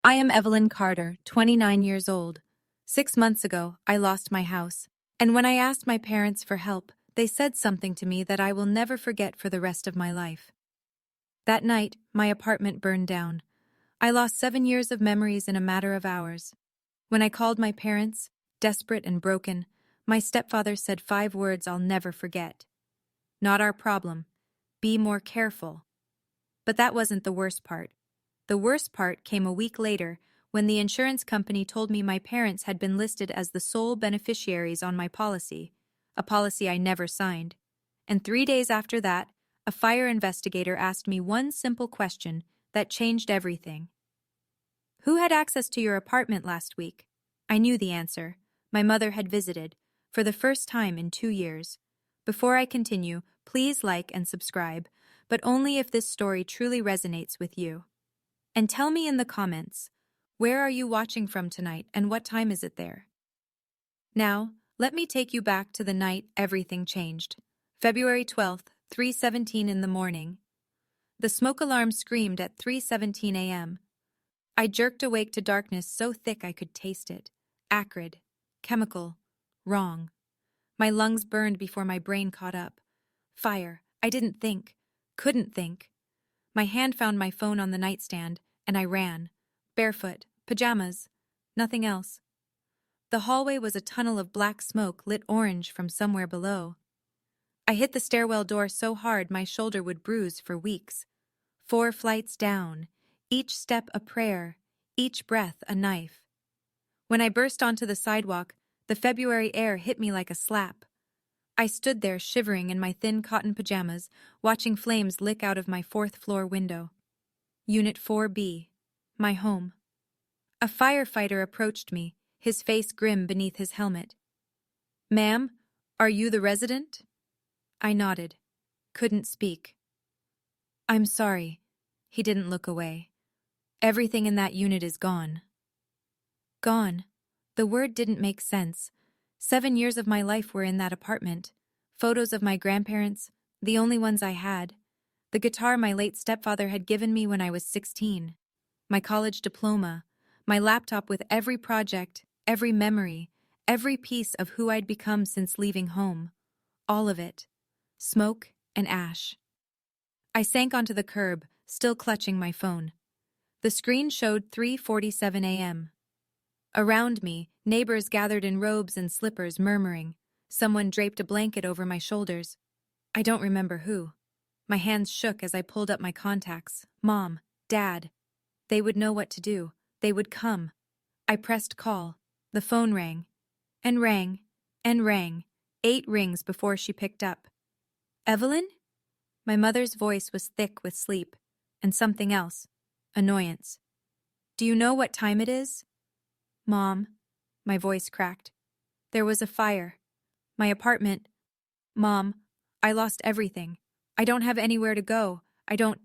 I am Evelyn Carter, 29 years old. 6 months ago, I lost my house, and when I asked my parents for help, they said something to me that I will never forget for the rest of my life. That night, my apartment burned down. I lost 7 years of memories in a matter of hours. When I called my parents, desperate and broken, my stepfather said 5 words I'll never forget. Not our problem. Be more careful. But that wasn't the worst part. The worst part came a week later when the insurance company told me my parents had been listed as the sole beneficiaries on my policy, a policy I never signed. And 3 days after that, a fire investigator asked me one simple question that changed everything. Who had access to your apartment last week? I knew the answer. My mother had visited, for the first time in 2 years. Before I continue, please like and subscribe, but only if this story truly resonates with you. And tell me in the comments, where are you watching from tonight and what time is it there? Now, let me take you back to the night everything changed. February 12th, 3:17 in the morning. The smoke alarm screamed at 3:17 a.m. I jerked awake to darkness so thick I could taste it. Acrid, chemical, wrong. My lungs burned before my brain caught up. Fire. I didn't think. Couldn't think. My hand found my phone on the nightstand, and I ran. Barefoot, pajamas, nothing else. The hallway was a tunnel of black smoke lit orange from somewhere below. I hit the stairwell door so hard my shoulder would bruise for weeks. 4 flights down, each step a prayer, each breath a knife. When I burst onto the sidewalk, the February air hit me like a slap. I stood there shivering in my thin cotton pajamas, watching flames lick out of my 4th-floor window. Unit 4B, my home. A firefighter approached me, his face grim beneath his helmet. "Ma'am, are you the resident?" I nodded. Couldn't speak. "I'm sorry." He didn't look away. "Everything in that unit is gone." Gone. The word didn't make sense. 7 years of my life were in that apartment. Photos of my grandparents, the only ones I had. The guitar my late stepfather had given me when I was 16. My college diploma. My laptop with every project, every memory, every piece of who I'd become since leaving home. All of it. Smoke and ash. I sank onto the curb, still clutching my phone. The screen showed 3:47 a.m. Around me, neighbors gathered in robes and slippers murmuring. Someone draped a blanket over my shoulders. I don't remember who. My hands shook as I pulled up my contacts. Mom, Dad. They would know what to do. They would come. I pressed call. The phone rang. And rang. And rang. 8 rings before she picked up. "Evelyn?" My mother's voice was thick with sleep. And something else. Annoyance. "Do you know what time it is?" "Mom." My voice cracked. "There was a fire. My apartment. Mom, I lost everything. I don't have anywhere to go. I don't...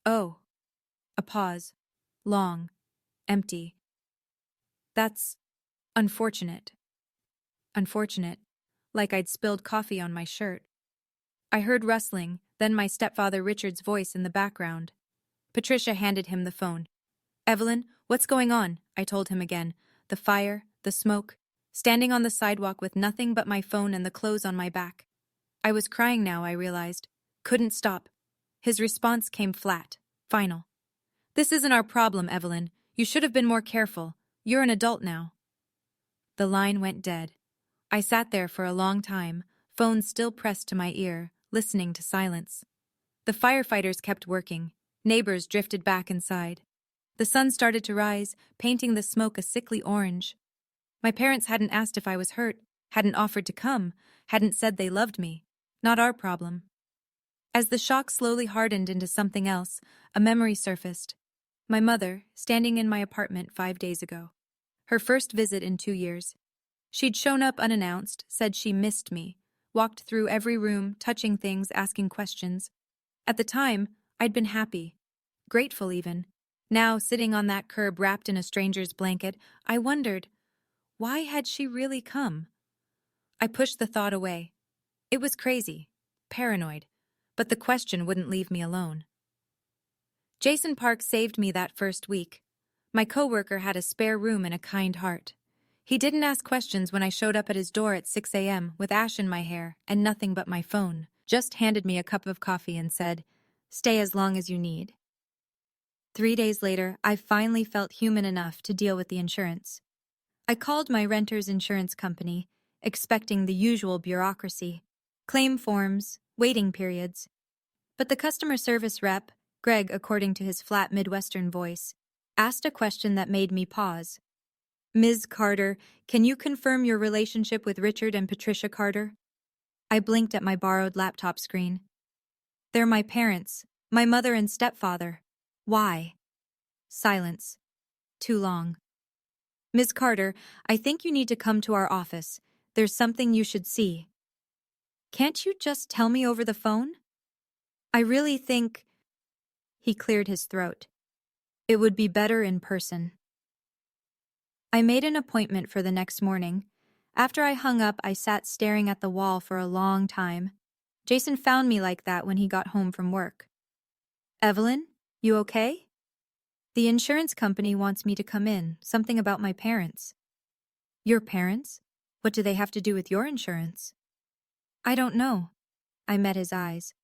Oh." A pause. Long. Empty. "That's... unfortunate." Unfortunate. Like I'd spilled coffee on my shirt. I heard rustling, then my stepfather Richard's voice in the background. Patricia handed him the phone. "Evelyn, what's going on?" I told him again. The fire, the smoke, standing on the sidewalk with nothing but my phone and the clothes on my back. I was crying now, I realized. Couldn't stop. His response came flat, final. "This isn't our problem, Evelyn. You should have been more careful. You're an adult now." The line went dead. I sat there for a long time, phone still pressed to my ear, listening to silence. The firefighters kept working. Neighbors drifted back inside. The sun started to rise, painting the smoke a sickly orange. My parents hadn't asked if I was hurt, hadn't offered to come, hadn't said they loved me. Not our problem. As the shock slowly hardened into something else, a memory surfaced. My mother, standing in my apartment 5 days ago. Her first visit in 2 years. She'd shown up unannounced, said she missed me, walked through every room, touching things, asking questions. At the time, I'd been happy. Grateful even. Now, sitting on that curb wrapped in a stranger's blanket, I wondered, why had she really come? I pushed the thought away. It was crazy, paranoid, but the question wouldn't leave me alone. Jason Park saved me that first week. My coworker had a spare room and a kind heart. He didn't ask questions when I showed up at his door at 6 a.m. with ash in my hair and nothing but my phone, just handed me a cup of coffee and said, "Stay as long as you need." 3 days later, I finally felt human enough to deal with the insurance. I called my renter's insurance company, expecting the usual bureaucracy, claim forms, waiting periods. But the customer service rep, Greg according to his flat Midwestern voice, asked a question that made me pause. "Ms. Carter, can you confirm your relationship with Richard and Patricia Carter?" I blinked at my borrowed laptop screen. "They're my parents, my mother and stepfather. Why?" Silence. Too long. "Ms. Carter, I think you need to come to our office. There's something you should see." "Can't you just tell me over the phone?" "I really think—" He cleared his throat. "It would be better in person." I made an appointment for the next morning. After I hung up, I sat staring at the wall for a long time. Jason found me like that when he got home from work. "Evelyn, you okay?" "The insurance company wants me to come in, something about my parents." "Your parents? What do they have to do with your insurance?" "I don't know." I met his eyes.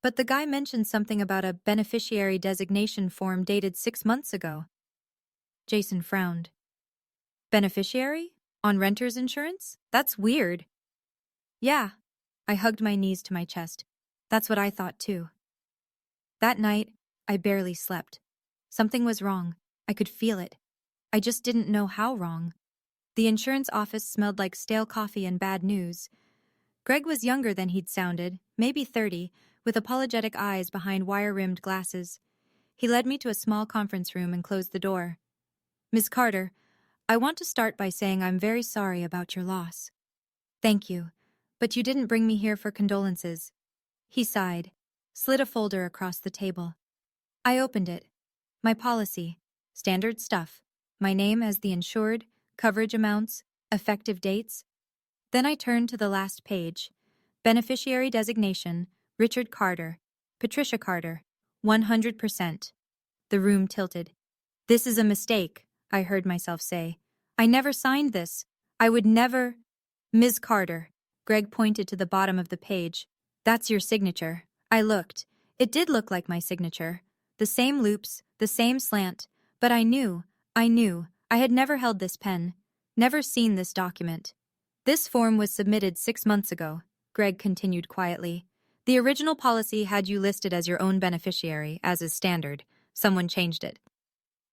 "But the guy mentioned something about a beneficiary designation form dated 6 months ago." Jason frowned. "Beneficiary? On renter's insurance? That's weird." "Yeah." I hugged my knees to my chest. "That's what I thought too." That night, I barely slept. Something was wrong. I could feel it. I just didn't know how wrong. The insurance office smelled like stale coffee and bad news. Greg was younger than he'd sounded, maybe 30, with apologetic eyes behind wire-rimmed glasses. He led me to a small conference room and closed the door. "Miss Carter, I want to start by saying I'm very sorry about your loss." "Thank you, but you didn't bring me here for condolences." He sighed, slid a folder across the table. I opened it. My policy. Standard stuff. My name as the insured, coverage amounts, effective dates. Then I turned to the last page. Beneficiary designation, Richard Carter, Patricia Carter, 100%. The room tilted. "This is a mistake," I heard myself say. "I never signed this. I would never—" "Ms. Carter." Greg pointed to the bottom of the page. "That's your signature." I looked. It did look like my signature. The same loops, the same slant. But I knew. I had never held this pen. Never seen this document. "This form was submitted 6 months ago," Greg continued quietly. "The original policy had you listed as your own beneficiary, as is standard. Someone changed it.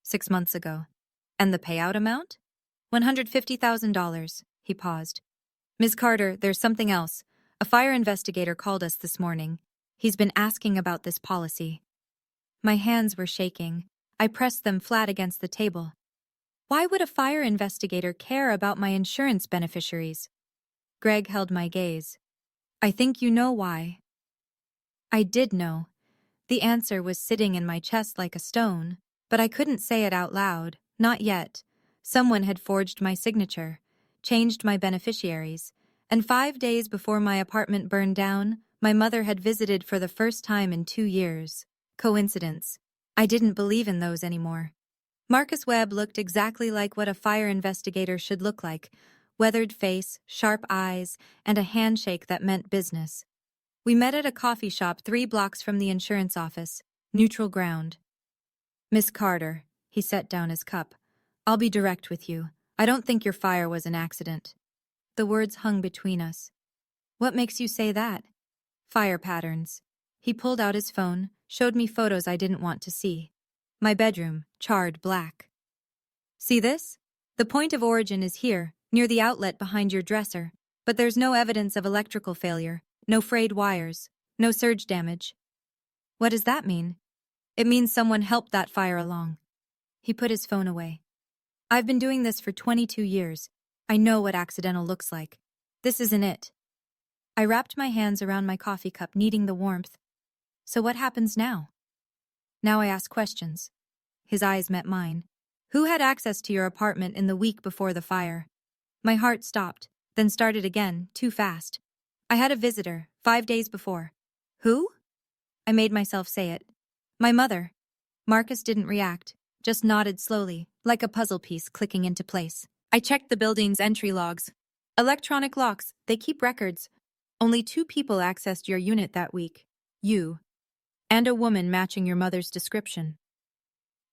6 months ago. And the payout amount? $150,000. He paused. "Ms. Carter, there's something else. A fire investigator called us this morning. He's been asking about this policy." My hands were shaking. I pressed them flat against the table. Why would a fire investigator care about my insurance beneficiaries? Greg held my gaze. "I think you know why." I did know. The answer was sitting in my chest like a stone, but I couldn't say it out loud, not yet. Someone had forged my signature, changed my beneficiaries, and 5 days before my apartment burned down, my mother had visited for the first time in 2 years. Coincidence. I didn't believe in those anymore. Marcus Webb looked exactly like what a fire investigator should look like. Weathered face, sharp eyes, and a handshake that meant business. We met at a coffee shop 3 blocks from the insurance office. Neutral ground. "Miss Carter," he set down his cup. "I'll be direct with you. I don't think your fire was an accident." The words hung between us. "What makes you say that?" "Fire patterns." He pulled out his phone, showed me photos I didn't want to see. My bedroom, charred black. "See this? The point of origin is here, near the outlet behind your dresser, but there's no evidence of electrical failure, no frayed wires, no surge damage." "What does that mean?" "It means someone helped that fire along." He put his phone away. "I've been doing this for 22 years. I know what accidental looks like. This isn't it." I wrapped my hands around my coffee cup, needing the warmth. "So what happens now?" "Now I ask questions." His eyes met mine. "Who had access to your apartment in the week before the fire?" My heart stopped, then started again, too fast. "I had a visitor, 5 days before." "Who?" I made myself say it. "My mother." Marcus didn't react. just nodded slowly, like a puzzle piece clicking into place. I checked the building's entry logs. Electronic locks, they keep records. Only 2 people accessed your unit that week. You. And a woman matching your mother's description.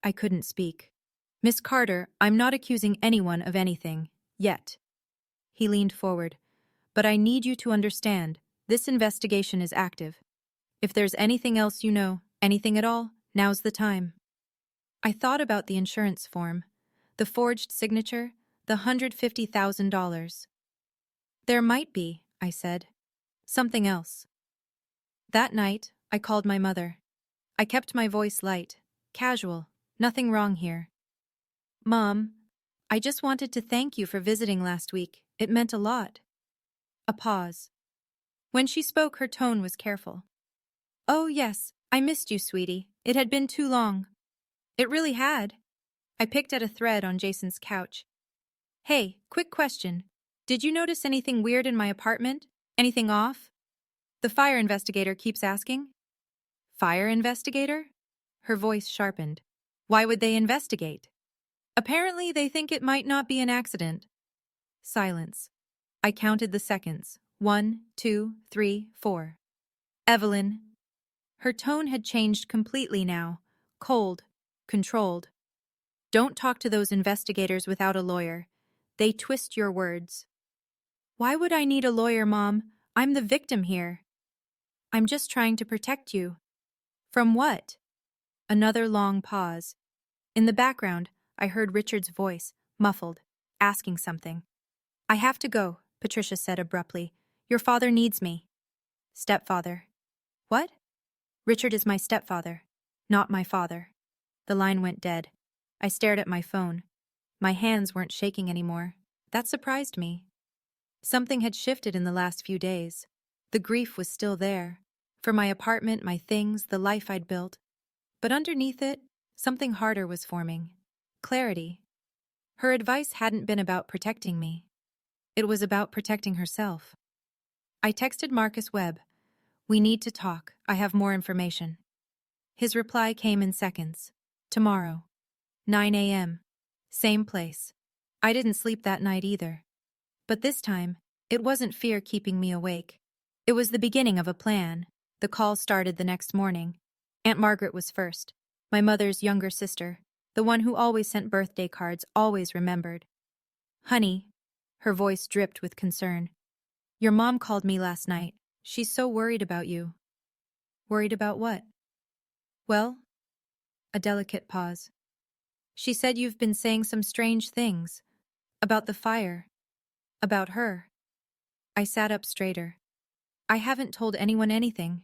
I couldn't speak. Miss Carter, I'm not accusing anyone of anything. Yet. He leaned forward. But I need you to understand, this investigation is active. If there's anything else you know, anything at all, now's the time. I thought about the insurance form, the forged signature, the $150,000. There might be, I said. Something else. That night, I called my mother. I kept my voice light, casual, nothing wrong here. Mom, I just wanted to thank you for visiting last week. It meant a lot. A pause. When she spoke, her tone was careful. Oh, yes, I missed you, sweetie. It had been too long. It really had. I picked at a thread on Jason's couch. Hey, quick question. Did you notice anything weird in my apartment? Anything off? The fire investigator keeps asking. Fire investigator? Her voice sharpened. Why would they investigate? Apparently, they think it might not be an accident. Silence. I counted the seconds. 1, 2, 3, 4. Evelyn. Her tone had changed completely now. Cold. Controlled. Don't talk to those investigators without a lawyer. They twist your words. Why would I need a lawyer, Mom? I'm the victim here. I'm just trying to protect you. From what? Another long pause. In the background, I heard Richard's voice, muffled, asking something. I have to go, Patricia said abruptly. Your father needs me. Stepfather. What? Richard is my stepfather, not my father. The line went dead. I stared at my phone. My hands weren't shaking anymore. That surprised me. Something had shifted in the last few days. The grief was still there. For my apartment, my things, the life I'd built. But underneath it, something harder was forming. Clarity. Her advice hadn't been about protecting me. It was about protecting herself. I texted Marcus Webb. We need to talk. I have more information. His reply came in seconds. Tomorrow. 9 a.m. Same place. I didn't sleep that night either. But this time, it wasn't fear keeping me awake. It was the beginning of a plan. The call started the next morning. Aunt Margaret was first. My mother's younger sister. The one who always sent birthday cards, always remembered. Honey. Her voice dripped with concern. Your mom called me last night. She's so worried about you. Worried about what? Well? A delicate pause. She said you've been saying some strange things. About the fire. About her. I sat up straighter. I haven't told anyone anything.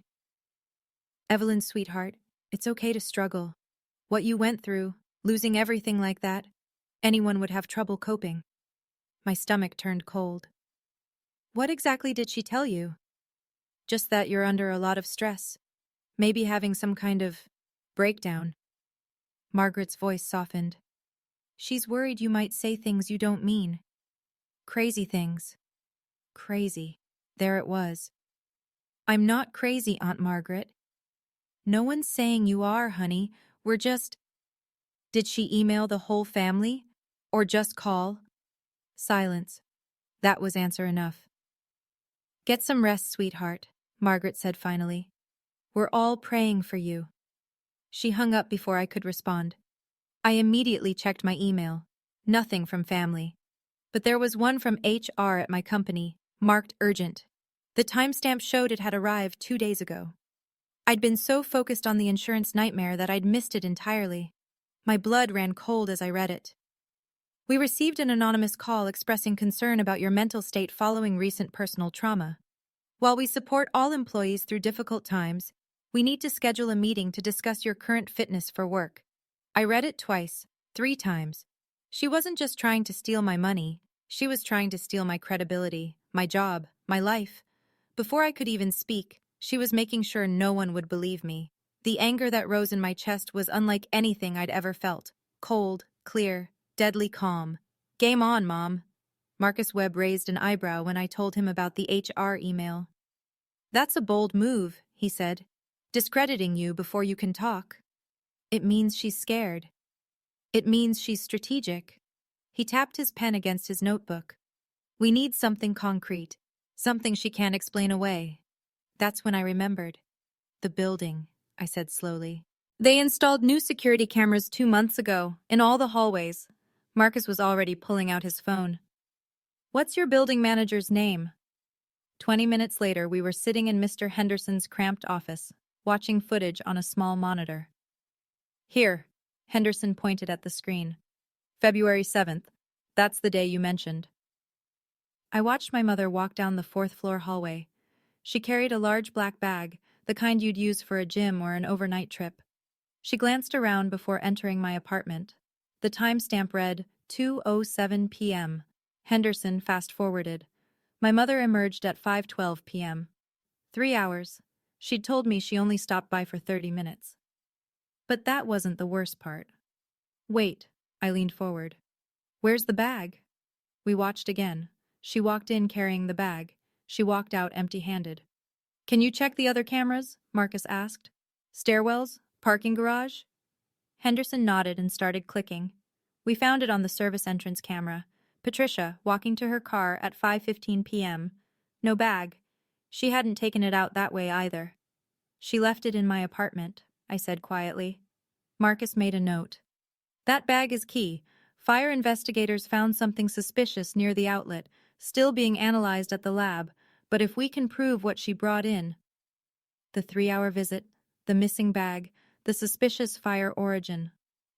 Evelyn, sweetheart, it's okay to struggle. What you went through, losing everything like that, anyone would have trouble coping. My stomach turned cold. What exactly did she tell you? Just that you're under a lot of stress. Maybe having some kind of breakdown. Margaret's voice softened. She's worried you might say things you don't mean. Crazy things. Crazy. There it was. I'm not crazy, Aunt Margaret. No one's saying you are, honey. We're just... Did she email the whole family? Or just call? Silence. That was answer enough. Get some rest, sweetheart, Margaret said finally. We're all praying for you. She hung up before I could respond. I immediately checked my email. Nothing from family. But there was one from HR at my company, marked urgent. The timestamp showed it had arrived 2 days ago. I'd been so focused on the insurance nightmare that I'd missed it entirely. My blood ran cold as I read it. We received an anonymous call expressing concern about your mental state following recent personal trauma. While we support all employees through difficult times, we need to schedule a meeting to discuss your current fitness for work. I read it twice, 3 times. She wasn't just trying to steal my money, she was trying to steal my credibility, my job, my life. Before I could even speak, she was making sure no one would believe me. The anger that rose in my chest was unlike anything I'd ever felt. Cold, clear, deadly calm. Game on, Mom. Marcus Webb raised an eyebrow when I told him about the HR email. That's a bold move, he said. Discrediting you before you can talk. It means she's scared. It means she's strategic. He tapped his pen against his notebook. We need something concrete, something she can't explain away. That's when I remembered. The building, I said slowly. They installed new security cameras 2 months ago, in all the hallways. Marcus was already pulling out his phone. What's your building manager's name? 20 minutes later, we were sitting in Mr. Henderson's cramped office, watching footage on a small monitor. Here, Henderson pointed at the screen. February 7th. That's the day you mentioned. I watched my mother walk down the fourth-floor hallway. She carried a large black bag, the kind you'd use for a gym or an overnight trip. She glanced around before entering my apartment. The timestamp read 2:07 p.m. Henderson fast-forwarded. My mother emerged at 5:12 p.m. 3 hours. She'd told me she only stopped by for 30 minutes. But that wasn't the worst part. Wait, I leaned forward. Where's the bag? We watched again. She walked in carrying the bag. She walked out empty-handed. Can you check the other cameras? Marcus asked. Stairwells? Parking garage? Henderson nodded and started clicking. We found it on the service entrance camera. Patricia, walking to her car at 5:15 p.m. No bag. She hadn't taken it out that way either. She left it in my apartment, I said quietly. Marcus made a note. That bag is key. Fire investigators found something suspicious near the outlet, still being analyzed at the lab, but if we can prove what she brought in... The 3-hour visit, the missing bag, the suspicious fire origin.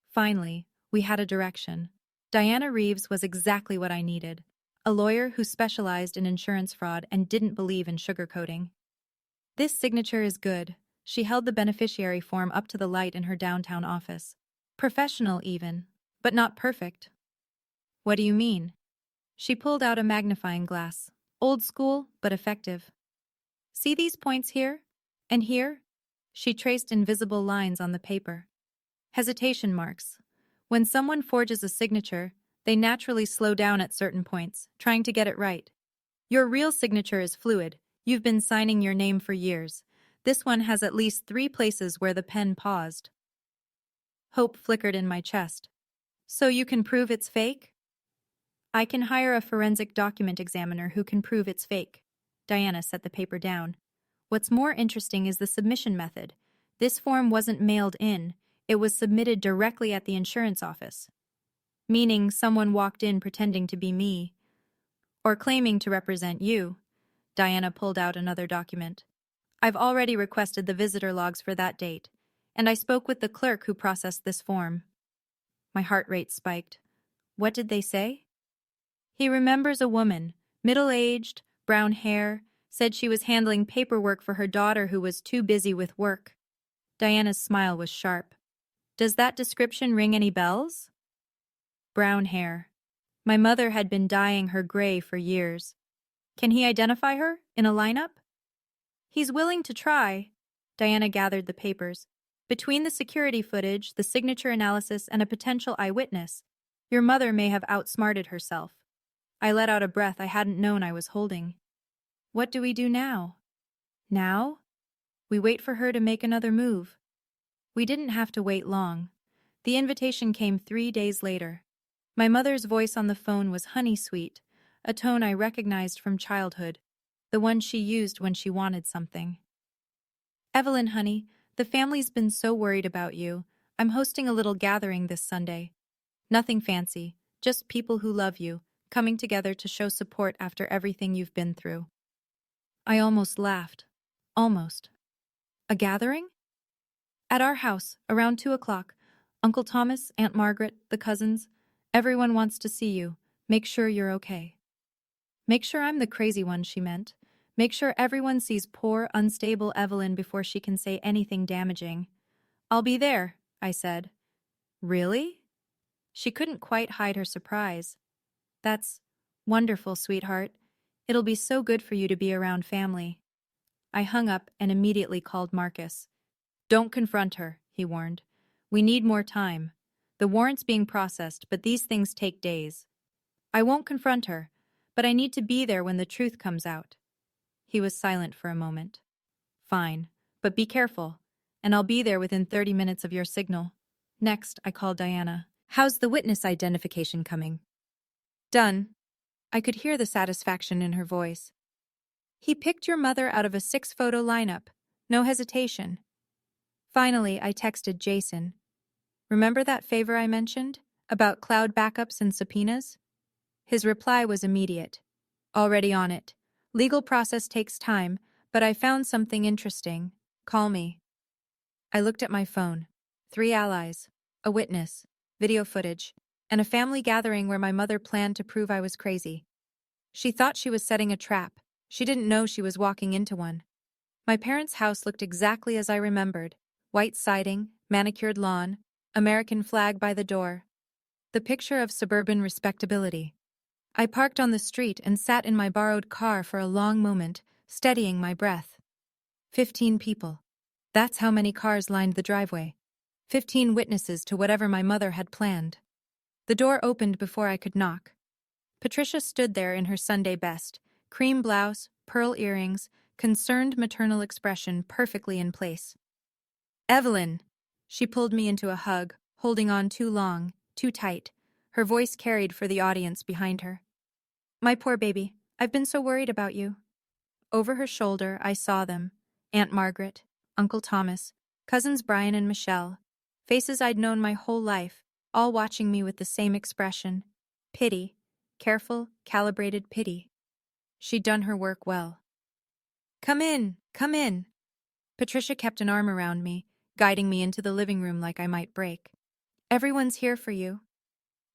Finally, we had a direction. Diana Reeves was exactly what I needed. A lawyer who specialized in insurance fraud and didn't believe in sugarcoating. This signature is good. She held the beneficiary form up to the light in her downtown office. Professional even, but not perfect. What do you mean? She pulled out a magnifying glass. Old school, but effective. See these points here? And here? She traced invisible lines on the paper. Hesitation marks. When someone forges a signature, they naturally slow down at certain points, trying to get it right. Your real signature is fluid. You've been signing your name for years. This one has at least 3 places where the pen paused. Hope flickered in my chest. So you can prove it's fake? I can hire a forensic document examiner who can prove it's fake. Diana set the paper down. What's more interesting is the submission method. This form wasn't mailed in. It was submitted directly at the insurance office. Meaning someone walked in pretending to be me. Or claiming to represent you. Diana pulled out another document. I've already requested the visitor logs for that date, and I spoke with the clerk who processed this form. My heart rate spiked. What did they say? He remembers a woman, middle-aged, brown hair, said she was handling paperwork for her daughter who was too busy with work. Diana's smile was sharp. Does that description ring any bells? Brown hair. My mother had been dyeing her gray for years. Can he identify her in a lineup? He's willing to try. Diana gathered the papers. Between the security footage, the signature analysis, and a potential eyewitness, your mother may have outsmarted herself. I let out a breath I hadn't known I was holding. What do we do now? Now? We wait for her to make another move. We didn't have to wait long. The invitation came 3 days later. My mother's voice on the phone was honey-sweet, a tone I recognized from childhood, the one she used when she wanted something. Evelyn, honey, the family's been so worried about you. I'm hosting a little gathering this Sunday. Nothing fancy, just people who love you, coming together to show support after everything you've been through. I almost laughed. Almost. A gathering? At our house, around 2 o'clock. Uncle Thomas, Aunt Margaret, the cousins. Everyone wants to see you. Make sure you're okay. Make sure I'm the crazy one, she meant. Make sure everyone sees poor, unstable Evelyn before she can say anything damaging. I'll be there, I said. Really? She couldn't quite hide her surprise. That's wonderful, sweetheart. It'll be so good for you to be around family. I hung up and immediately called Marcus. Don't confront her, he warned. We need more time. The warrant's being processed, but these things take days. I won't confront her, but I need to be there when the truth comes out. He was silent for a moment. Fine, but be careful, and I'll be there within 30 minutes of your signal. Next, I called Diana. How's the witness identification coming? Done. I could hear the satisfaction in her voice. He picked your mother out of a 6-photo lineup. No hesitation. Finally, I texted Jason. Remember that favor I mentioned? About cloud backups and subpoenas? His reply was immediate. Already on it. Legal process takes time, but I found something interesting. Call me. I looked at my phone. 3 allies, a witness, video footage, and a family gathering where my mother planned to prove I was crazy. She thought she was setting a trap. She didn't know she was walking into one. My parents' house looked exactly as I remembered. White siding, manicured lawn, American flag by the door. The picture of suburban respectability. I parked on the street and sat in my borrowed car for a long moment, steadying my breath. 15 people. That's how many cars lined the driveway. 15 witnesses to whatever my mother had planned. The door opened before I could knock. Patricia stood there in her Sunday best, cream blouse, pearl earrings, concerned maternal expression perfectly in place. Evelyn! She pulled me into a hug, holding on too long, too tight. Her voice carried for the audience behind her. My poor baby, I've been so worried about you. Over her shoulder, I saw them. Aunt Margaret, Uncle Thomas, cousins Brian and Michelle. Faces I'd known my whole life, all watching me with the same expression. Pity. Careful, calibrated pity. She'd done her work well. Come in, come in. Patricia kept an arm around me, guiding me into the living room like I might break. Everyone's here for you.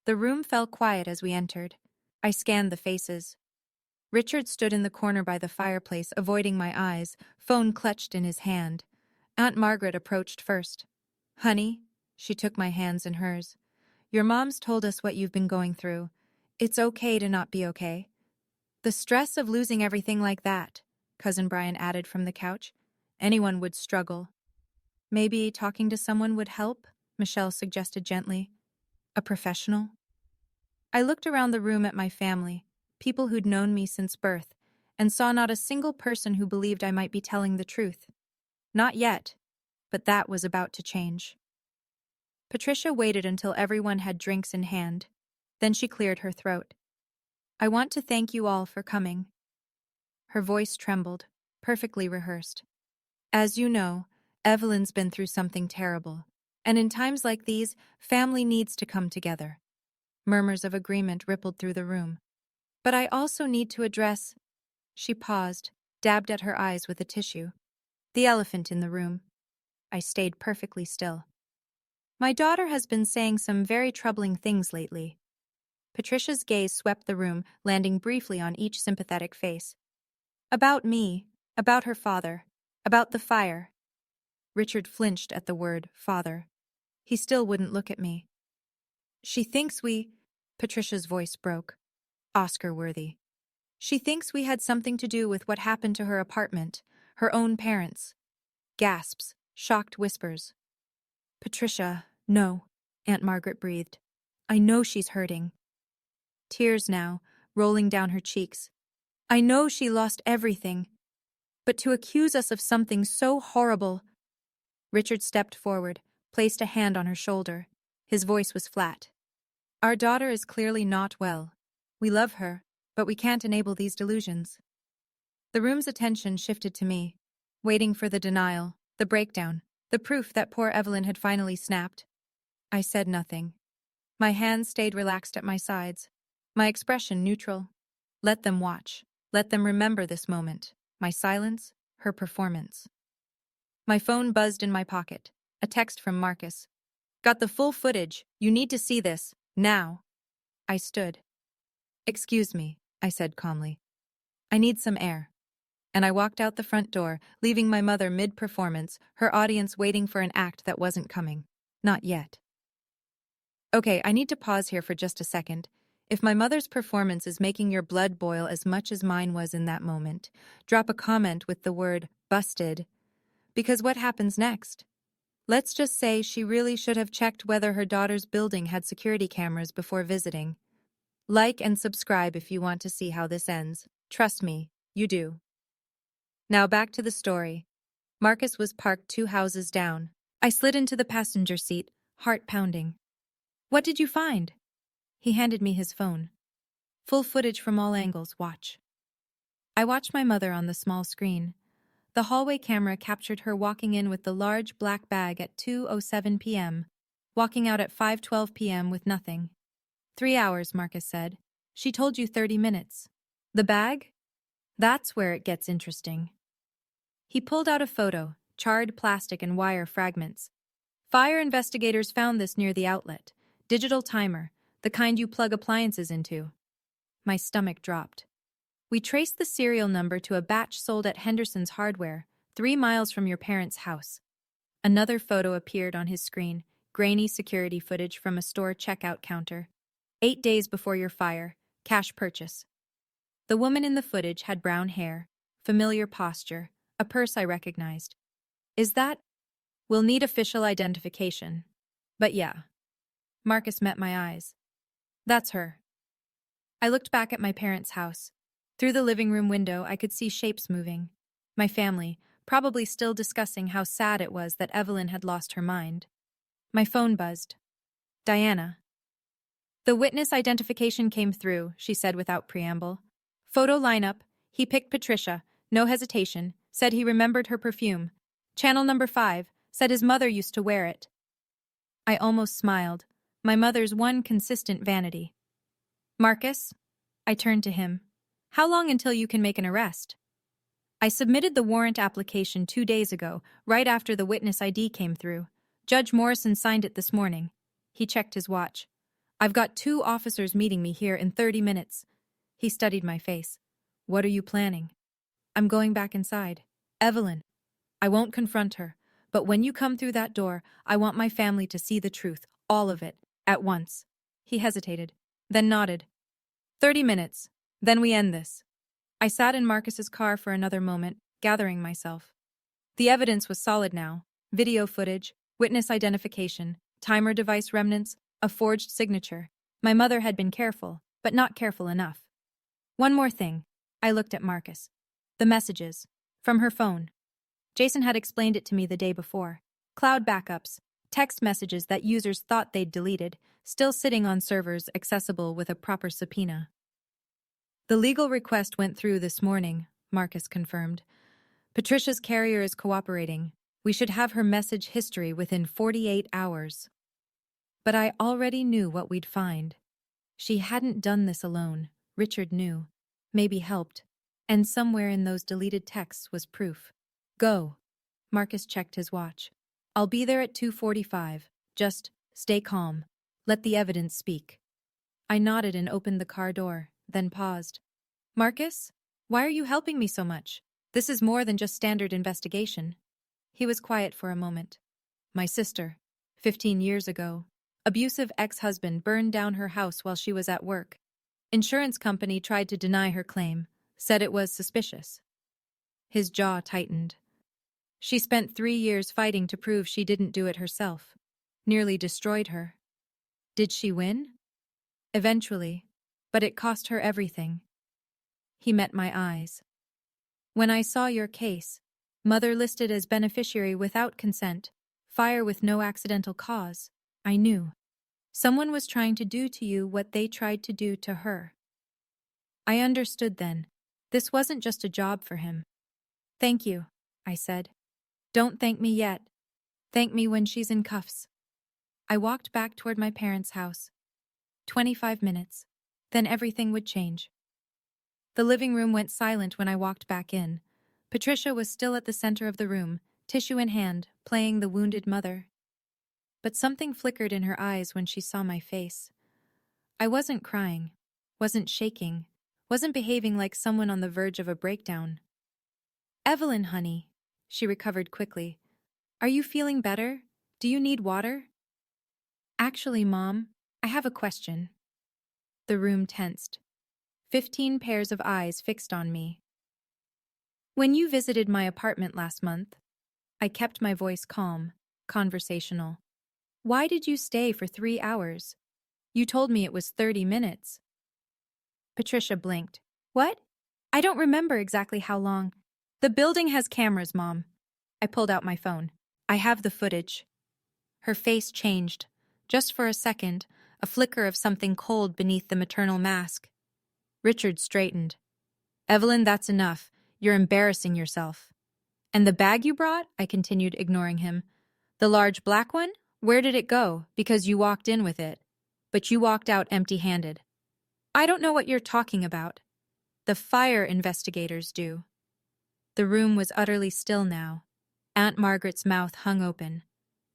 The room fell quiet as we entered. I scanned the faces. Richard stood in the corner by the fireplace, avoiding my eyes, phone clutched in his hand. Aunt Margaret approached first. Honey, she took my hands in hers. Your mom's told us what you've been going through. It's okay to not be okay. The stress of losing everything like that, Cousin Brian added from the couch. Anyone would struggle. Maybe talking to someone would help, Michelle suggested gently. A professional? I looked around the room at my family, people who'd known me since birth, and saw not a single person who believed I might be telling the truth. Not yet, but that was about to change. Patricia waited until everyone had drinks in hand. Then she cleared her throat. I want to thank you all for coming. Her voice trembled, perfectly rehearsed. As you know, Evelyn's been through something terrible, and in times like these, family needs to come together. Murmurs of agreement rippled through the room. But I also need to address... She paused, dabbed at her eyes with a tissue. The elephant in the room. I stayed perfectly still. My daughter has been saying some very troubling things lately. Patricia's gaze swept the room, landing briefly on each sympathetic face. About me, about her father, about the fire. Richard flinched at the word father. He still wouldn't look at me. She thinks we... Patricia's voice broke. Oscar-worthy. She thinks we had something to do with what happened to her apartment, her own parents. Gasps, shocked whispers. Patricia, no, Aunt Margaret breathed. I know she's hurting. Tears now, rolling down her cheeks. I know she lost everything. But to accuse us of something so horrible... Richard stepped forward, placed a hand on her shoulder. His voice was flat. Our daughter is clearly not well. We love her, but we can't enable these delusions. The room's attention shifted to me, waiting for the denial, the breakdown, the proof that poor Evelyn had finally snapped. I said nothing. My hands stayed relaxed at my sides, my expression neutral. Let them watch. Let them remember this moment. My silence, her performance. My phone buzzed in my pocket. A text from Marcus. Got the full footage. You need to see this. Now. I stood. Excuse me, I said calmly. I need some air. And I walked out the front door, leaving my mother mid-performance, her audience waiting for an act that wasn't coming. Not yet. Okay, I need to pause here for just a second. If my mother's performance is making your blood boil as much as mine was in that moment, drop a comment with the word busted. Because what happens next? Let's just say she really should have checked whether her daughter's building had security cameras before visiting. Like and subscribe if you want to see how this ends. Trust me, you do. Now back to the story. Marcus was parked 2 houses down. I slid into the passenger seat, heart pounding. What did you find? He handed me his phone. Full footage from all angles, watch. I watched my mother on the small screen. The hallway camera captured her walking in with the large black bag at 2:07 p.m., walking out at 5:12 p.m. with nothing. 3 hours, Marcus said. She told you 30 minutes. The bag? That's where it gets interesting. He pulled out a photo, charred plastic and wire fragments. Fire investigators found this near the outlet. Digital timer, the kind you plug appliances into. My stomach dropped. We traced the serial number to a batch sold at Henderson's Hardware, 3 miles from your parents' house. Another photo appeared on his screen, grainy security footage from a store checkout counter. 8 days before your fire, cash purchase. The woman in the footage had brown hair, familiar posture, a purse I recognized. Is that? We'll need official identification. But yeah. Marcus met my eyes. That's her. I looked back at my parents' house. Through the living room window, I could see shapes moving. My family, probably still discussing how sad it was that Evelyn had lost her mind. My phone buzzed. Diana. The witness identification came through, she said without preamble. Photo lineup, he picked Patricia, no hesitation, said he remembered her perfume. Channel number 5, said his mother used to wear it. I almost smiled, my mother's one consistent vanity. Marcus? I turned to him. How long until you can make an arrest? I submitted the warrant application 2 days ago, right after the witness ID came through. Judge Morrison signed it this morning. He checked his watch. I've got 2 officers meeting me here in 30 minutes. He studied my face. What are you planning? I'm going back inside. Evelyn. I won't confront her, but when you come through that door, I want my family to see the truth, all of it, at once. He hesitated, then nodded. 30 minutes, then we end this. I sat in Marcus's car for another moment, gathering myself. The evidence was solid now. Video footage, witness identification, timer device remnants, a forged signature. My mother had been careful, but not careful enough. One more thing. I looked at Marcus. The messages. From her phone. Jason had explained it to me the day before. Cloud backups. Text messages that users thought they'd deleted, still sitting on servers accessible with a proper subpoena. The legal request went through this morning, Marcus confirmed. Patricia's carrier is cooperating. We should have her message history within 48 hours. But I already knew what we'd find. She hadn't done this alone. Richard knew. Maybe helped. And somewhere in those deleted texts was proof. Go. Marcus checked his watch. I'll be there at 2:45. Just stay calm. Let the evidence speak. I nodded and opened the car door, then paused. Marcus, why are you helping me so much? This is more than just standard investigation. He was quiet for a moment. My sister, 15 years ago. Abusive ex-husband burned down her house while she was at work. Insurance company tried to deny her claim, said it was suspicious. His jaw tightened. She spent 3 years fighting to prove she didn't do it herself. Nearly destroyed her. Did she win? Eventually, but it cost her everything. He met my eyes. When I saw your case, mother listed as beneficiary without consent, fire with no accidental cause, I knew. Someone was trying to do to you what they tried to do to her. I understood then. This wasn't just a job for him. Thank you, I said. Don't thank me yet. Thank me when she's in cuffs. I walked back toward my parents' house. 25 minutes. Then everything would change. The living room went silent when I walked back in. Patricia was still at the center of the room, tissue in hand, playing the wounded mother. But something flickered in her eyes when she saw my face. I wasn't crying, wasn't shaking, wasn't behaving like someone on the verge of a breakdown. Evelyn, honey, she recovered quickly. Are you feeling better? Do you need water? Actually, Mom, I have a question. The room tensed. 15 pairs of eyes fixed on me. When you visited my apartment last month, I kept my voice calm, conversational. Why did you stay for 3 hours? You told me it was 30 minutes. Patricia blinked. What? I don't remember exactly how long. The building has cameras, Mom. I pulled out my phone. I have the footage. Her face changed. Just for a second, a flicker of something cold beneath the maternal mask. Richard straightened. "Evelyn, that's enough. You're embarrassing yourself." "And the bag you brought?" I continued, ignoring him. "The large black one? Where did it go? Because you walked in with it. But you walked out empty-handed." "I don't know what you're talking about." "The fire investigators do." The room was utterly still now. Aunt Margaret's mouth hung open.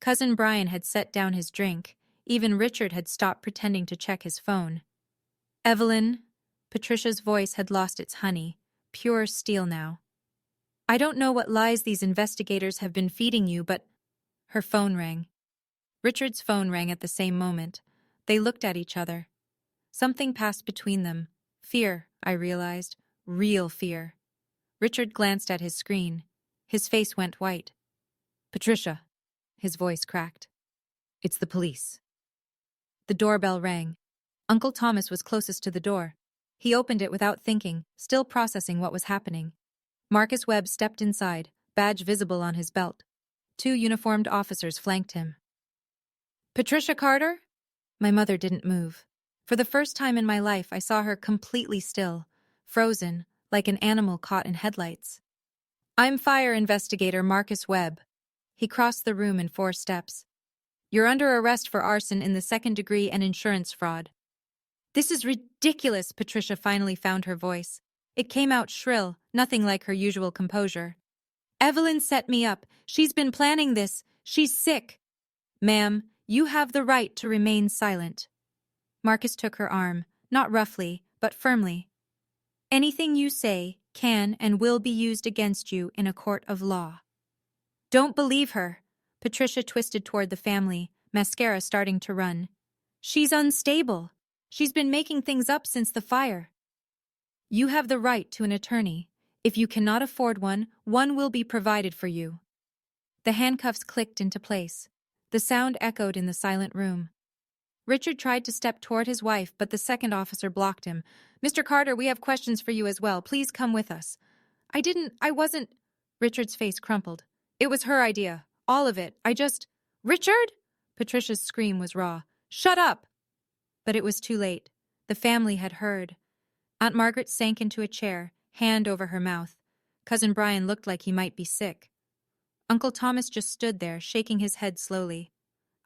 Cousin Brian had set down his drink. Even Richard had stopped pretending to check his phone. "Evelyn," Patricia's voice had lost its honey, pure steel now. "I don't know what lies these investigators have been feeding you, but—" Her phone rang. Richard's phone rang at the same moment. They looked at each other. Something passed between them. Fear, I realized. Real fear. Richard glanced at his screen. His face went white. "Patricia," his voice cracked. "It's the police." The doorbell rang. Uncle Thomas was closest to the door. He opened it without thinking, still processing what was happening. Marcus Webb stepped inside, badge visible on his belt. 2 uniformed officers flanked him. "Patricia Carter?" My mother didn't move. For the first time in my life, I saw her completely still, frozen, like an animal caught in headlights. "I'm fire investigator Marcus Webb." He crossed the room in 4 steps. "You're under arrest for arson in the 2nd degree and insurance fraud." "This is ridiculous," Patricia finally found her voice. It came out shrill, nothing like her usual composure. "Evelyn set me up. She's been planning this. She's sick." "Ma'am, you have the right to remain silent." Marcus took her arm, not roughly, but firmly. "Anything you say can and will be used against you in a court of law." "Don't believe her." Patricia twisted toward the family, mascara starting to run. "She's unstable. She's been making things up since the fire." "You have the right to an attorney. If you cannot afford one, one will be provided for you." The handcuffs clicked into place. The sound echoed in the silent room. Richard tried to step toward his wife, but the second officer blocked him. "Mr. Carter, we have questions for you as well. Please come with us." I wasn't." Richard's face crumpled. "It was her idea. All of it. Richard?" Patricia's scream was raw. "Shut up!" But it was too late. The family had heard. Aunt Margaret sank into a chair, hand over her mouth. Cousin Brian looked like he might be sick. Uncle Thomas just stood there, shaking his head slowly.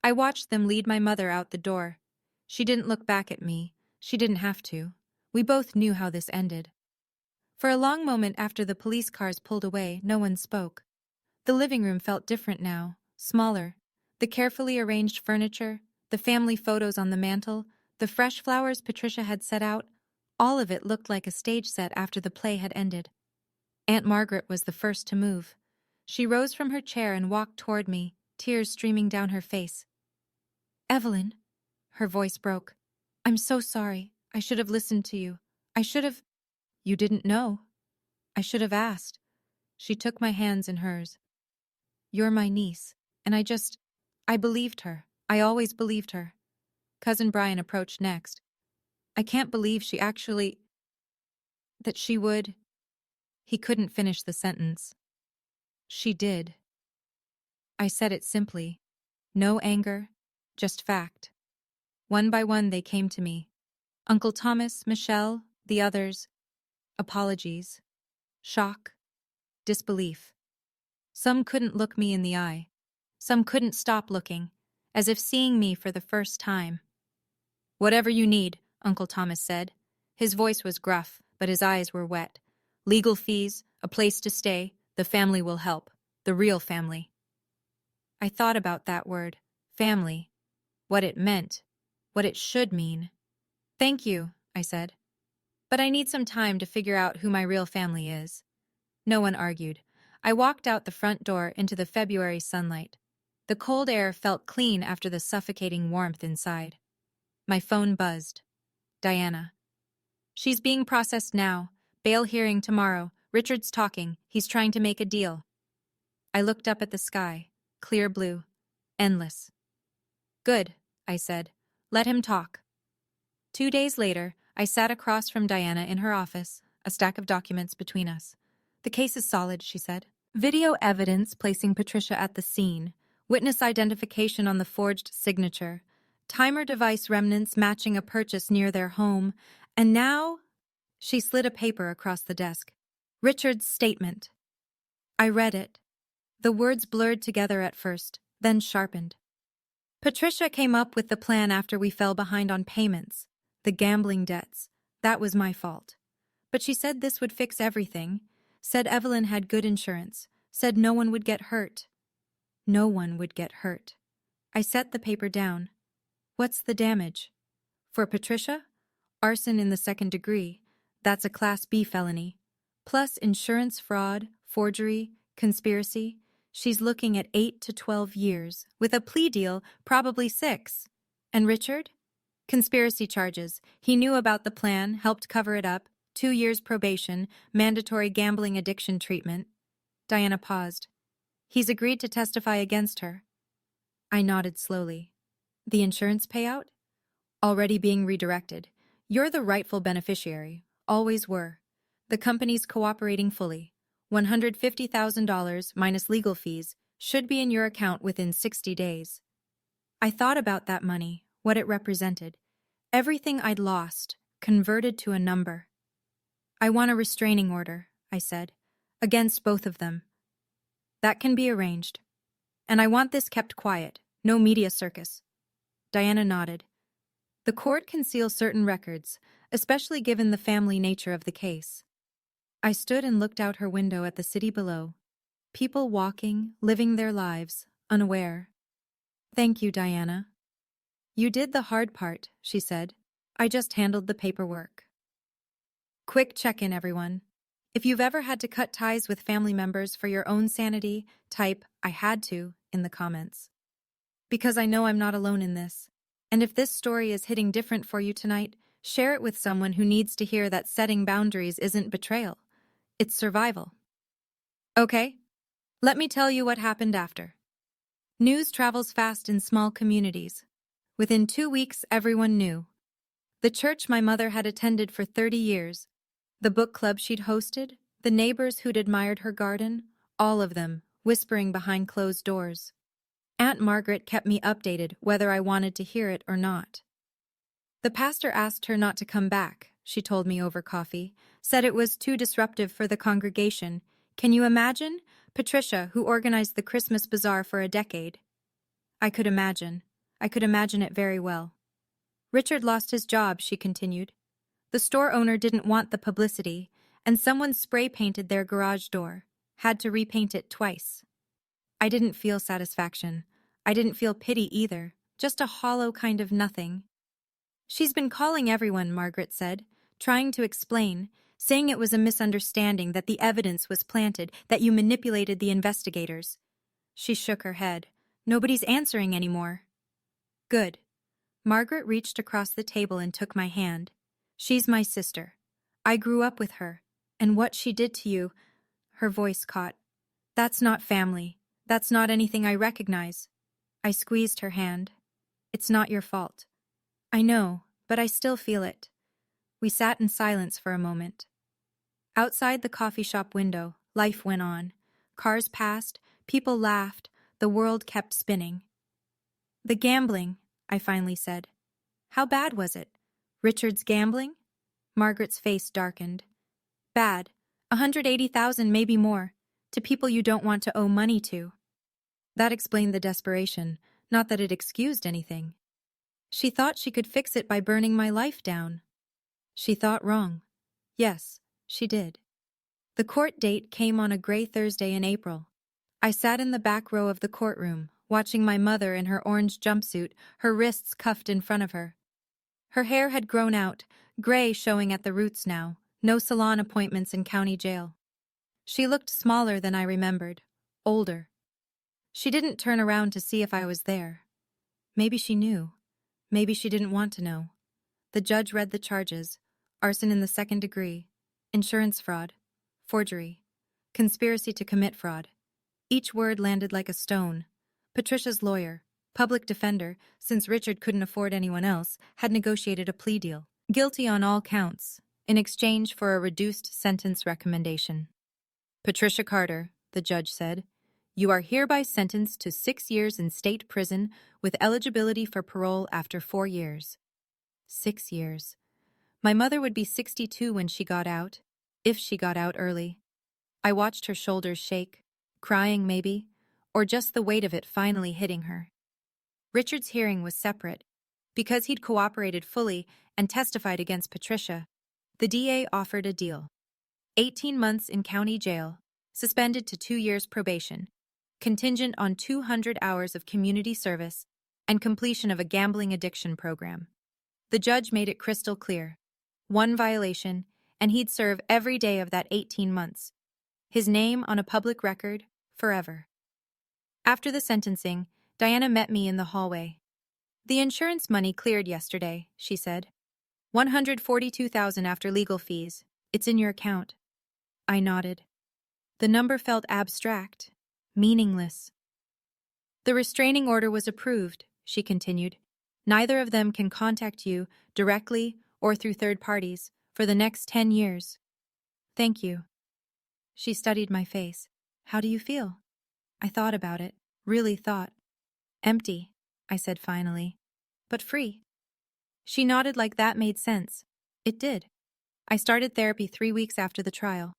I watched them lead my mother out the door. She didn't look back at me. She didn't have to. We both knew how this ended. For a long moment after the police cars pulled away, no one spoke. The living room felt different now, smaller. The carefully arranged furniture, the family photos on the mantel, the fresh flowers Patricia had set out, all of it looked like a stage set after the play had ended. Aunt Margaret was the first to move. She rose from her chair and walked toward me, tears streaming down her face. "Evelyn," her voice broke. "I'm so sorry. I should have listened to you. I should have—" "You didn't know. I should have asked." She took my hands in hers. "You're my niece, and I believed her. I always believed her." Cousin Brian approached next. "I can't believe that she would—" He couldn't finish the sentence. "She did." I said it simply. No anger, just fact. One by one they came to me. Uncle Thomas, Michelle, the others. Apologies. Shock. Disbelief. Some couldn't look me in the eye. Some couldn't stop looking, as if seeing me for the first time. "Whatever you need," Uncle Thomas said. His voice was gruff, but his eyes were wet. "Legal fees, a place to stay, the family will help. The real family." I thought about that word, family, what it meant, what it should mean. "Thank you," I said. "But I need some time to figure out who my real family is." No one argued. I walked out the front door into the February sunlight. The cold air felt clean after the suffocating warmth inside. My phone buzzed. Diana. "She's being processed now. Bail hearing tomorrow. Richard's talking. He's trying to make a deal." I looked up at the sky. Clear blue. Endless. "Good," I said. "Let him talk." 2 days later, I sat across from Diana in her office, a stack of documents between us. "The case is solid," she said. "Video evidence placing Patricia at the scene. Witness identification on the forged signature. timer device remnants matching a purchase near their home, and now she slid a paper across the desk. Richard's statement. I read it. The words blurred together at first, then sharpened. Patricia came up with the plan after we fell behind on payments. The gambling debts. That was my fault. But she said this would fix everything. Said Evelyn had good insurance. Said no one would get hurt. No one would get hurt. I set the paper down. What's the damage? For Patricia? Arson in the second degree. That's a Class B felony. Plus insurance fraud, forgery, conspiracy. She's looking at 8 to 12 years. With a plea deal, probably 6. And Richard? Conspiracy charges. He knew about the plan, helped cover it up. 2 years probation, mandatory gambling addiction treatment. Diana paused. He's agreed to testify against her. I nodded slowly. The insurance payout? Already being redirected. You're the rightful beneficiary. Always were. The company's cooperating fully. $150,000 minus legal fees should be in your account within 60 days. I thought about that money, what it represented. Everything I'd lost, converted to a number. I want a restraining order, I said, against both of them. That can be arranged. And I want this kept quiet, no media circus. Diana nodded. The court can seal certain records, especially given the family nature of the case. I stood and looked out her window at the city below. People walking, living their lives, unaware. Thank you, Diana. You did the hard part, she said. I just handled the paperwork. Quick check-in, everyone. If you've ever had to cut ties with family members for your own sanity, type, I had to, in the comments. Because I know I'm not alone in this. And if this story is hitting different for you tonight, share it with someone who needs to hear that setting boundaries isn't betrayal. It's survival. Okay, let me tell you what happened after. News travels fast in small communities. Within 2 weeks, everyone knew. The church my mother had attended for 30 years, the book club she'd hosted, the neighbors who'd admired her garden, all of them, whispering behind closed doors. Aunt Margaret kept me updated whether I wanted to hear it or not. The pastor asked her not to come back, she told me over coffee, said it was too disruptive for the congregation. Can you imagine? Patricia, who organized the Christmas bazaar for a decade. I could imagine. I could imagine it very well. Richard lost his job, she continued. The store owner didn't want the publicity, and someone spray-painted their garage door. Had to repaint it twice. I didn't feel satisfaction. I didn't feel pity either, just a hollow kind of nothing. She's been calling everyone, Margaret said, trying to explain, saying it was a misunderstanding, that the evidence was planted, that you manipulated the investigators. She shook her head. Nobody's answering anymore. Good. Margaret reached across the table and took my hand. She's my sister. I grew up with her. And what she did to you, her voice caught. That's not family. That's not anything I recognize. I squeezed her hand. It's not your fault. I know, but I still feel it. We sat in silence for a moment. Outside the coffee shop window, life went on. Cars passed, people laughed, the world kept spinning. The gambling, I finally said. How bad was it? Richard's gambling? Margaret's face darkened. Bad. 180,000, maybe more, to people you don't want to owe money to. That explained the desperation, not that it excused anything. She thought she could fix it by burning my life down. She thought wrong. Yes, she did. The court date came on a gray Thursday in April. I sat in the back row of the courtroom, watching my mother in her orange jumpsuit, her wrists cuffed in front of her. Her hair had grown out, gray showing at the roots now, no salon appointments in county jail. She looked smaller than I remembered, older. She didn't turn around to see if I was there. Maybe she knew. Maybe she didn't want to know. The judge read the charges: arson in the second degree, insurance fraud, forgery, conspiracy to commit fraud. Each word landed like a stone. Patricia's lawyer, public defender, since Richard couldn't afford anyone else, had negotiated a plea deal. Guilty on all counts, in exchange for a reduced sentence recommendation. Patricia Carter, the judge said, You are hereby sentenced to 6 years in state prison with eligibility for parole after 4 years. 6 years. My mother would be 62 when she got out, if she got out early. I watched her shoulders shake, crying maybe, or just the weight of it finally hitting her. Richard's hearing was separate. Because he'd cooperated fully and testified against Patricia, the DA offered a deal. 18 months in county jail, suspended to 2 years probation, contingent on 200 hours of community service, and completion of a gambling addiction program. The judge made it crystal clear. One violation, and he'd serve every day of that 18 months. His name on a public record, forever. After the sentencing, Diana met me in the hallway. "The insurance money cleared yesterday," she said. $142,000 after legal fees. It's in your account." I nodded. The number felt abstract, meaningless. "The restraining order was approved," she continued. "Neither of them can contact you, directly or through third parties, for the next 10 years. Thank you." She studied my face. "How do you feel?" I thought about it, really thought. "Empty," I said finally. "But free." She nodded like that made sense. It did. I started therapy 3 weeks after the trial.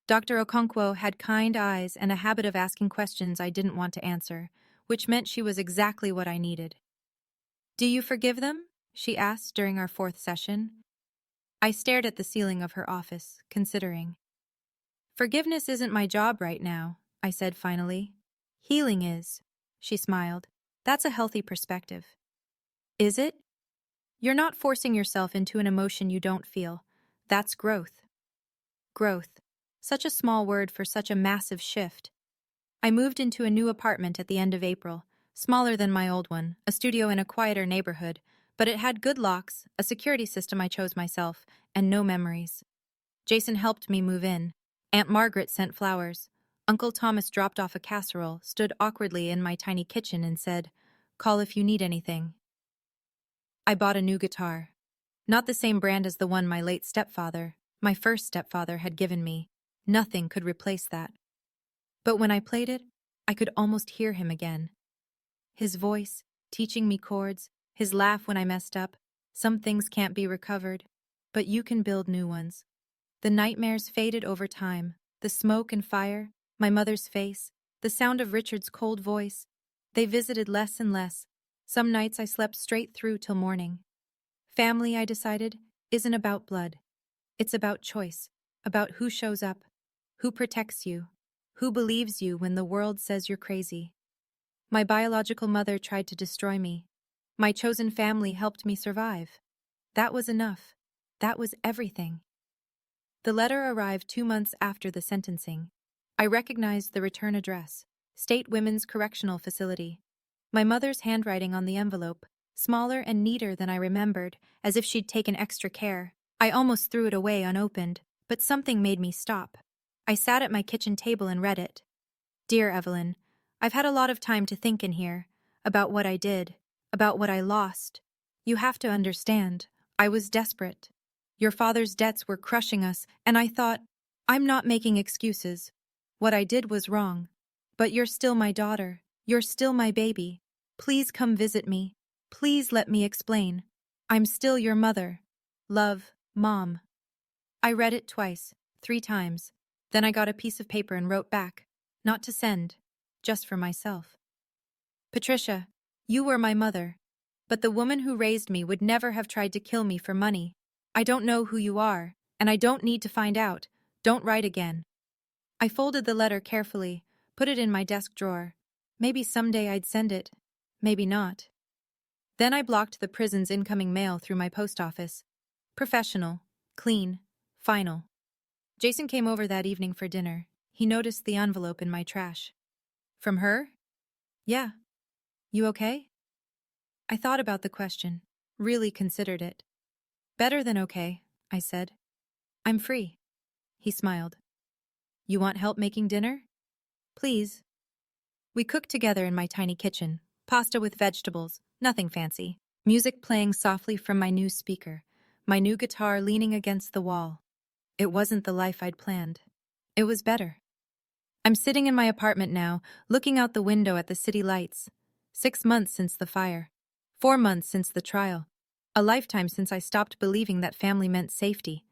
Dr. Okonkwo had kind eyes and a habit of asking questions I didn't want to answer, which meant she was exactly what I needed. "Do you forgive them?" she asked during our 4th session. I stared at the ceiling of her office, considering. "Forgiveness isn't my job right now," I said finally. "Healing is." She smiled. "That's a healthy perspective." "Is it?" "You're not forcing yourself into an emotion you don't feel. That's growth." Growth. Such a small word for such a massive shift. I moved into a new apartment at the end of April, smaller than my old one, a studio in a quieter neighborhood, but it had good locks, a security system I chose myself, and no memories. Jason helped me move in. Aunt Margaret sent flowers. Uncle Thomas dropped off a casserole, stood awkwardly in my tiny kitchen, and said, "Call if you need anything." I bought a new guitar. Not the same brand as the one my late stepfather, my first stepfather, had given me. Nothing could replace that. But when I played it, I could almost hear him again. His voice, teaching me chords, his laugh when I messed up. Some things can't be recovered, but you can build new ones. The nightmares faded over time, the smoke and fire, my mother's face, the sound of Richard's cold voice. They visited less and less. Some nights I slept straight through till morning. Family, I decided, isn't about blood. It's about choice, about who shows up, who protects you, who believes you when the world says you're crazy. My biological mother tried to destroy me. My chosen family helped me survive. That was enough. That was everything. The letter arrived 2 months after the sentencing. I recognized the return address, State Women's Correctional Facility. My mother's handwriting on the envelope, smaller and neater than I remembered, as if she'd taken extra care. I almost threw it away unopened, but something made me stop. I sat at my kitchen table and read it. "Dear Evelyn, I've had a lot of time to think in here, about what I did, about what I lost. You have to understand, I was desperate. Your father's debts were crushing us, and I thought, I'm not making excuses. What I did was wrong. But you're still my daughter. You're still my baby. Please come visit me. Please let me explain. I'm still your mother. Love, Mom." I read it twice, 3 times. Then I got a piece of paper and wrote back, not to send, just for myself. "Patricia, you were my mother, but the woman who raised me would never have tried to kill me for money. I don't know who you are, and I don't need to find out. Don't write again." I folded the letter carefully, put it in my desk drawer. Maybe someday I'd send it, maybe not. Then I blocked the prison's incoming mail through my post office. Professional, clean, final. Jason came over that evening for dinner. He noticed the envelope in my trash. "From her?" "Yeah. You okay?" I thought about the question, really considered it. "Better than okay," I said. "I'm free." He smiled. "You want help making dinner?" "Please." We cooked together in my tiny kitchen, pasta with vegetables, nothing fancy. Music playing softly from my new speaker, my new guitar leaning against the wall. It wasn't the life I'd planned. It was better. I'm sitting in my apartment now, looking out the window at the city lights. 6 months since the fire. 4 months since the trial. A lifetime since I stopped believing that family meant safety.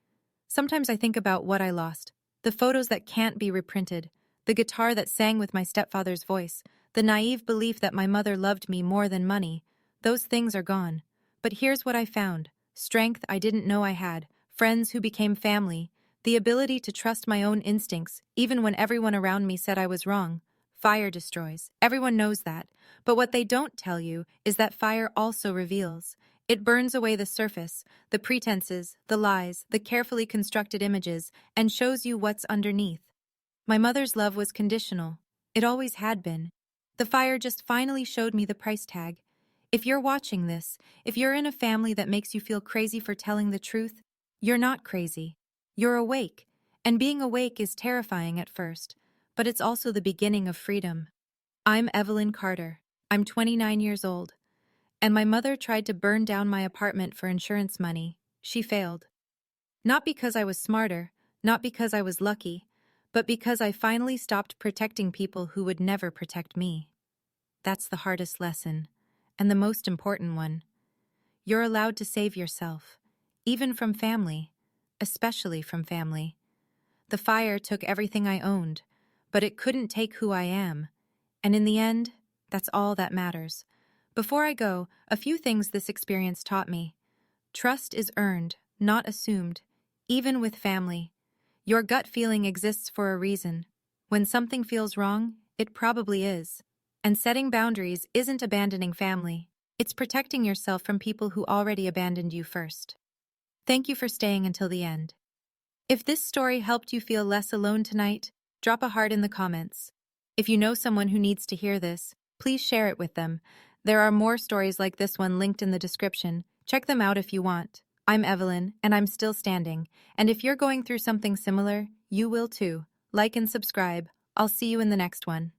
Sometimes I think about what I lost. The photos that can't be reprinted. The guitar that sang with my stepfather's voice. The naive belief that my mother loved me more than money. Those things are gone. But here's what I found. Strength I didn't know I had. Friends who became family. The ability to trust my own instincts, even when everyone around me said I was wrong. Fire destroys. Everyone knows that. But what they don't tell you is that fire also reveals. It burns away the surface, the pretenses, the lies, the carefully constructed images, and shows you what's underneath. My mother's love was conditional. It always had been. The fire just finally showed me the price tag. If you're watching this, if you're in a family that makes you feel crazy for telling the truth, you're not crazy. You're awake. And being awake is terrifying at first, but it's also the beginning of freedom. I'm Evelyn Carter. I'm 29 years old. And my mother tried to burn down my apartment for insurance money. She failed. Not because I was smarter, not because I was lucky, but because I finally stopped protecting people who would never protect me. That's the hardest lesson, and the most important one. You're allowed to save yourself, even from family, especially from family. The fire took everything I owned, but it couldn't take who I am. And in the end, that's all that matters. Before I go, a few things this experience taught me. Trust is earned, not assumed, even with family. Your gut feeling exists for a reason. When something feels wrong, it probably is. And setting boundaries isn't abandoning family. It's protecting yourself from people who already abandoned you first. Thank you for staying until the end. If this story helped you feel less alone tonight, drop a heart in the comments. If you know someone who needs to hear this, please share it with them. There are more stories like this one linked in the description. Check them out if you want. I'm Evelyn, and I'm still standing. And if you're going through something similar, you will too. Like and subscribe. I'll see you in the next one.